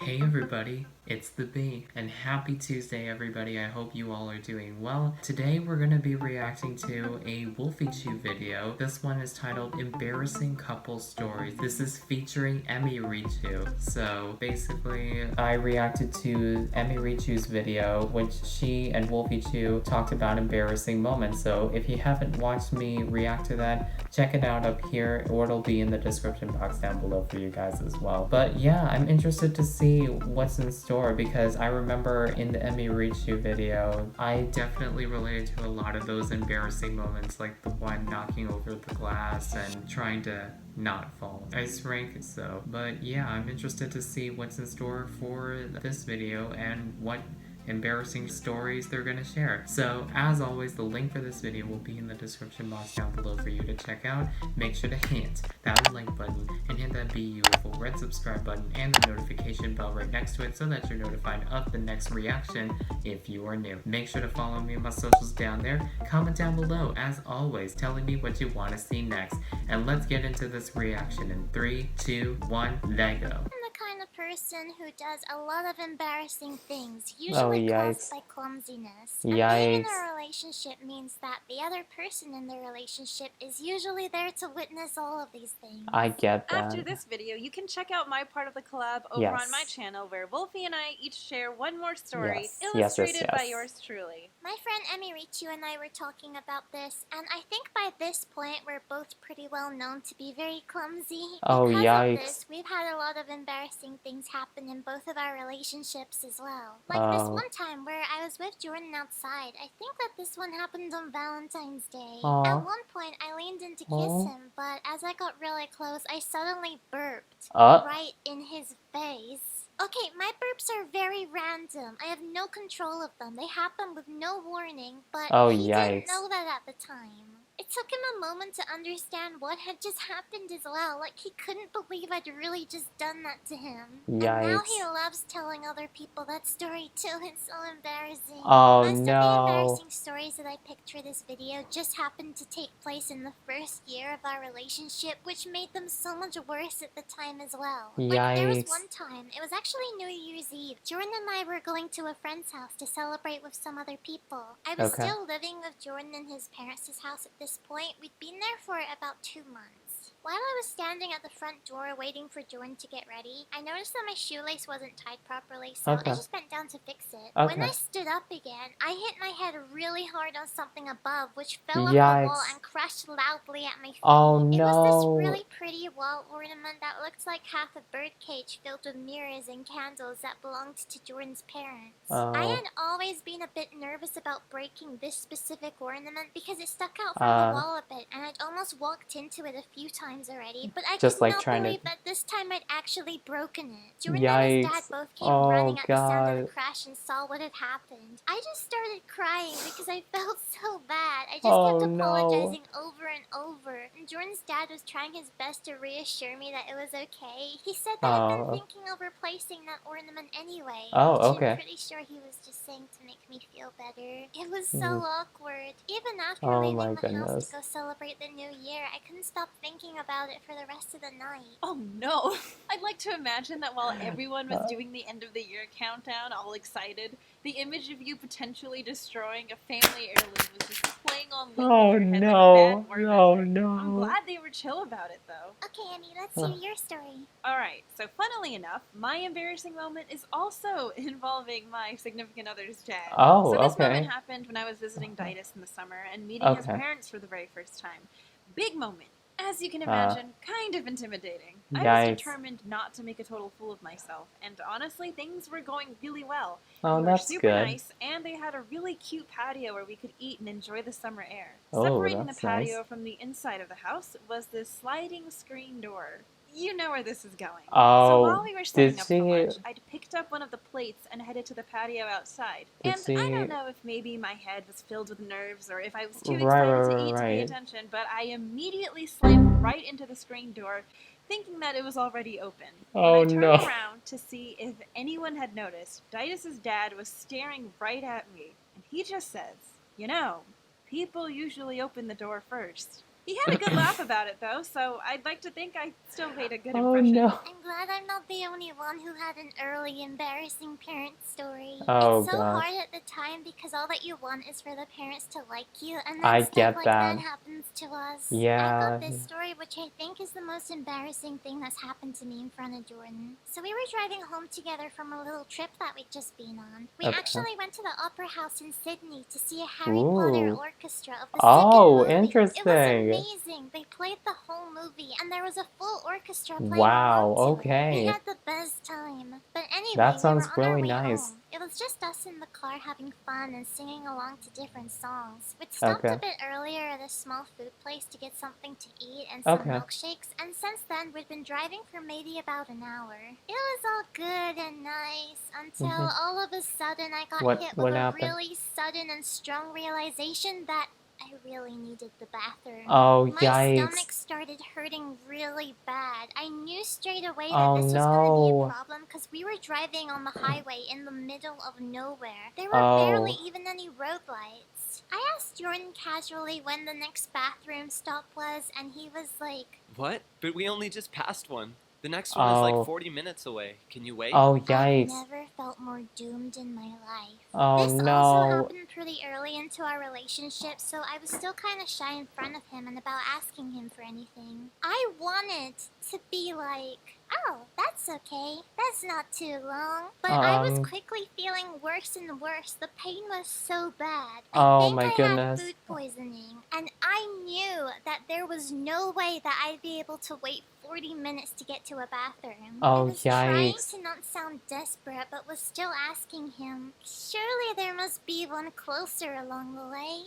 Hey everybody, it's the Bee, and happy Tuesday everybody. I hope you all are doing well. Today we're going to be reacting to a Wolfychu video. This one is titled Embarrassing Couple Stories. This is featuring Emirichu. So basically, I reacted to Emirichu's video, which she and Wolfychu talked about embarrassing moments. So if you haven't watched me react to that, check it out up here, or it'll be in the description box down below for you guys as well. But yeah, I'm interested to see what's in store because I remember in the Emirichu video, I definitely related to a lot of those embarrassing moments, like the one knocking over the glass and trying to not fall ice rink. So, but yeah, I'm interested to see what's in store for this video and what embarrassing stories they're gonna share. So as always, the link for this video will be in the description box down below for you to check out. Make sure to hit that like button and hit that beautiful red subscribe button and the notification bell right next to it so that you're notified of the next reaction if you are new. Make sure to follow me on my socials down there. Comment down below as always telling me what you want to see next. And let's get into this reaction in 3, 2, 1, Lego. Person who does a lot of embarrassing things, usually caused by clumsiness. And being in a relationship means that the other person in the relationship is usually there to witness all of these things. I get that. After this video, you can check out my part of the collab over on my channel where Wolfie and I each share one more story illustrated by yours truly. My friend Emirichu and I were talking about this, and I think by this point we're both pretty well known to be very clumsy. Because of this, we've had a lot of embarrassing things happen in both of our relationships as well. Like this one time where I was with Jordan outside. I think that this one happened on Valentine's Day. At one point I leaned in to kiss him, but as I got really close, I suddenly burped right in his face. Okay, my burps are very random. I have no control of them. They happen with no warning, but he didn't know that at the time. It took him a moment to understand what had just happened as well. Like, he couldn't believe I'd really just done that to him. And now he loves telling other people that story too. It's so embarrassing. Most of the embarrassing stories that I picked for this video just happened to take place in the first year of our relationship, which made them so much worse at the time as well. Like, there was one time, it was actually New Year's Eve. Jordan and I were going to a friend's house to celebrate with some other people. I was still living with Jordan in his parents' house at this point. We'd been there for about 2 months. While I was standing at the front door waiting for Jordan to get ready, I noticed that my shoelace wasn't tied properly, so I just bent down to fix it. When I stood up again, I hit my head really hard on something above, which fell off the wall and crashed loudly at my feet. It was this really pretty wall ornament that looked like half a birdcage filled with mirrors and candles that belonged to Jordan's parents. I had always been a bit nervous about breaking this specific ornament because it stuck out from the wall a bit, and I'd almost walked into it a few times already, but I could not believe that this time I'd actually broken it. Jordan and his dad both came running at the sound of the crash and saw what had happened. I just started crying because I felt so bad. I just kept apologizing over and over, and Jordan's dad was trying his best to reassure me that it was okay. He said that I'd been thinking of replacing that ornament anyway, which I'm pretty sure he was just saying to make me feel better. It was so awkward. Even after leaving the house to go celebrate the new year, I couldn't stop thinking about it for the rest of the night. Oh no! I'd like to imagine that while everyone was doing the end of the year countdown, all excited, the image of you potentially destroying a family heirloom was just playing on loop in your head like I'm glad they were chill about it though. Okay, Emmy, let's hear your story. Alright, so funnily enough, my embarrassing moment is also involving my significant other's dad. So this moment happened when I was visiting Ditus in the summer and meeting his parents for the very first time. Big moment. As you can imagine, kind of intimidating. I was determined not to make a total fool of myself, and honestly, things were going really well. They were super nice, and they had a really cute patio where we could eat and enjoy the summer air. Separating the patio from the inside of the house was this sliding screen door. You know where this is going. So while we were setting up for lunch, I'd picked up one of the plates and headed to the patio outside. And I don't know if maybe my head was filled with nerves or if I was too excited to eat to pay attention, but I immediately slammed right into the screen door, thinking that it was already open. When I turned around to see if anyone had noticed, Ditus's dad was staring right at me, and he just says, "You know, people usually open the door first." He had a good laugh about it, though, so I'd like to think I still made a good impression. No. I'm glad I'm not the only one who had an early embarrassing parent story. Oh, it's so gosh. hard at the time because all that you want is for the parents to like you, and I then stuff get like that. that happens to us. Yeah. I got this story, which I think is the most embarrassing thing that's happened to me in front of Jordan. So we were driving home together from a little trip that we'd just been on. We actually went to the Opera House in Sydney to see a Harry Potter orchestra of the second movie. Interesting. It was amazing. They played the whole movie, and there was a full orchestra playing wow, along to okay. it. We had the best time. But anyway, that sounds we were on really our way nice. home. It was just us in the car having fun and singing along to different songs. We'd stopped a bit earlier at a small food place to get something to eat and some milkshakes, and since then we'd been driving for maybe about an hour. It was all good and nice until all of a sudden I got hit with a really sudden and strong realization that I really needed the bathroom. My stomach started hurting really bad. I knew straight away that this was going to be a problem because we were driving on the highway in the middle of nowhere. There were barely even any road lights. I asked Jordan casually when the next bathroom stop was, and he was like, "What? But we only just passed one. The next one is like 40 minutes away. Can you wait?" Oh, yikes. I've never felt more doomed in my life. Oh, this no. also happened pretty early into our relationship, so I was still kind of shy in front of him and about asking him for anything. I wanted to be like, oh, that's okay. That's not too long. But I was quickly feeling worse and worse. The pain was so bad. I think I had food poisoning, and I knew that there was no way that I'd be able to wait 40 minutes to get to a bathroom. I was trying to not sound desperate, but was still asking him, surely there must be one closer along the way.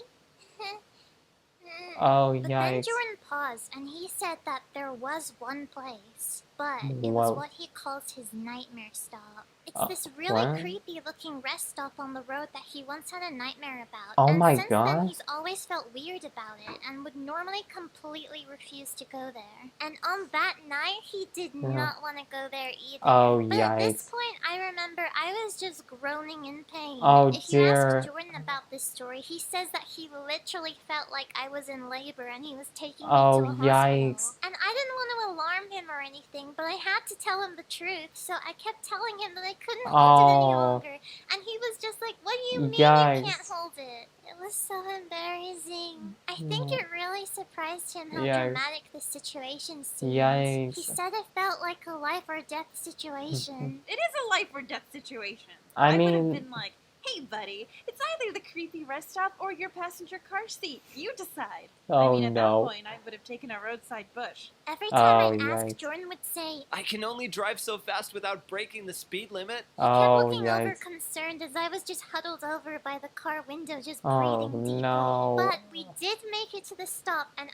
But then Jordan paused, and he said that there was one place, but it was what he calls his nightmare stop. It's this really creepy-looking rest stop on the road that he once had a nightmare about. And since then, he's always felt weird about it and would normally completely refuse to go there. And on that night, he did not want to go there either. But at this point, I remember I was just groaning in pain. If you ask Jordan about this story, he says that he literally felt like I was in labor and he was taking me to a hospital. And I didn't want to alarm him or anything, but I had to tell him the truth, so I kept telling him that I couldn't hold it any longer. And he was just like, what do you mean you can't hold it? It was so embarrassing. I think it really surprised him how dramatic the situation seemed. He said it felt like a life or death situation. It is a life or death situation. I would have been like, hey buddy, it's either the creepy rest stop or your passenger car seat. You decide. At that point, I would have taken a roadside bush. Every time I'd ask, Jordan would say, "I can only drive so fast without breaking the speed limit." He kept looking over concerned as I was just huddled over by the car window just breathing deeply. But we did make it to the stop, and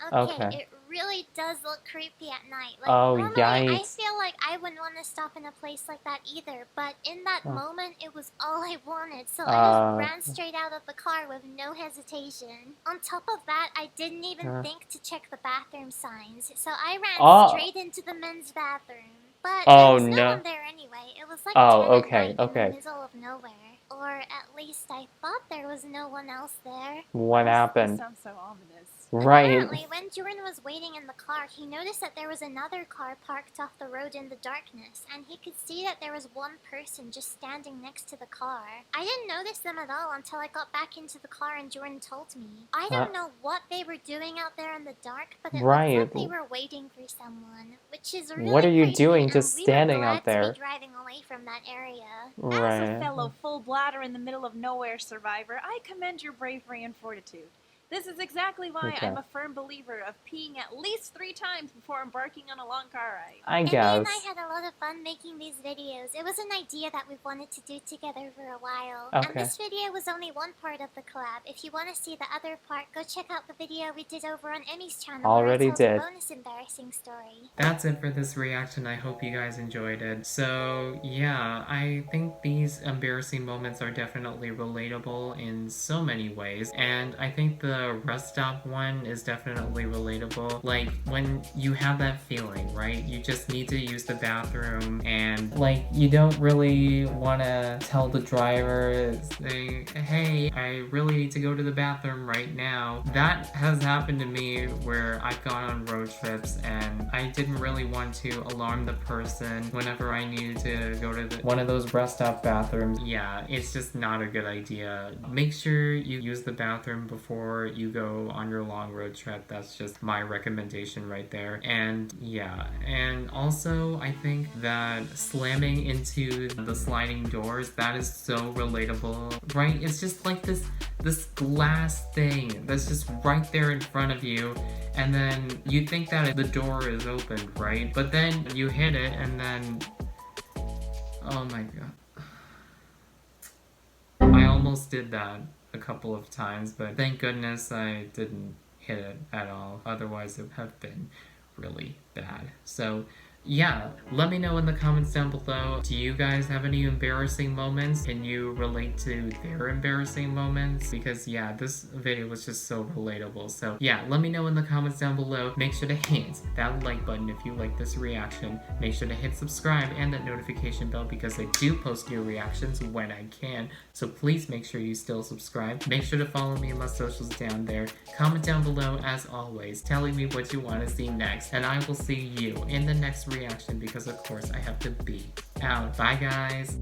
it really does look creepy at night. Like, normally, I feel like I wouldn't want to stop in a place like that either, but in that moment, it was all I wanted, so I just ran straight out of the car with no hesitation. On top of that, I didn't even think to check the bathroom signs, so I ran straight into the men's bathroom. But there was no one there anyway. It was like 10 at night in the middle of nowhere. Or at least I thought there was no one else there. What happened? That sounds so ominous. Apparently, when Jordan was waiting in the car, he noticed that there was another car parked off the road in the darkness, and he could see that there was one person just standing next to the car. I didn't notice them at all until I got back into the car and Jordan told me. I don't know what they were doing out there in the dark, but it looked like they were waiting for someone, which is really What are you creepy, doing and just we standing were out glad there? to be driving away from that area. As a fellow full bladder in the middle of nowhere survivor, I commend your bravery and fortitude. This is exactly why I'm a firm believer of peeing at least 3 times before embarking on a long car ride. I guess. Emmy and I had a lot of fun making these videos. It was an idea that we've wanted to do together for a while. And this video was only one part of the collab. If you want to see the other part, go check out the video we did over on Emmy's channel. Already did. A bonus embarrassing story. That's it for this reaction. I hope you guys enjoyed it. So yeah, I think these embarrassing moments are definitely relatable in so many ways. And I think the the rest stop one is definitely relatable. Like, when you have that feeling, right? You just need to use the bathroom and, like, you don't really want to tell the driver, say, hey, I really need to go to the bathroom right now. That has happened to me where I've gone on road trips and I didn't really want to alarm the person whenever I needed to go to one of those rest stop bathrooms. Yeah, it's just not a good idea. Make sure you use the bathroom before you go on your long road trip. That's just my recommendation right there. And yeah, and also I think that slamming into the sliding doors, that is so relatable, right? It's just like this glass thing that's just right there in front of you, and then you think that the door is open, right? But then you hit it and then, oh my god. I almost did that a couple of times, but thank goodness I didn't hit it at all. Otherwise it would have been really bad. So yeah, let me know in the comments down below. Do you guys have any embarrassing moments? Can you relate to their embarrassing moments? Because yeah, this video was just so relatable. So yeah, let me know in the comments down below. Make sure to hit that like button if you like this reaction. Make sure to hit subscribe and that notification bell because I do post new reactions when I can. So please make sure you still subscribe. Make sure to follow me on my socials down there. Comment down below as always, telling me what you want to see next. And I will see you in the next reaction because of course I have to be out. Bye guys!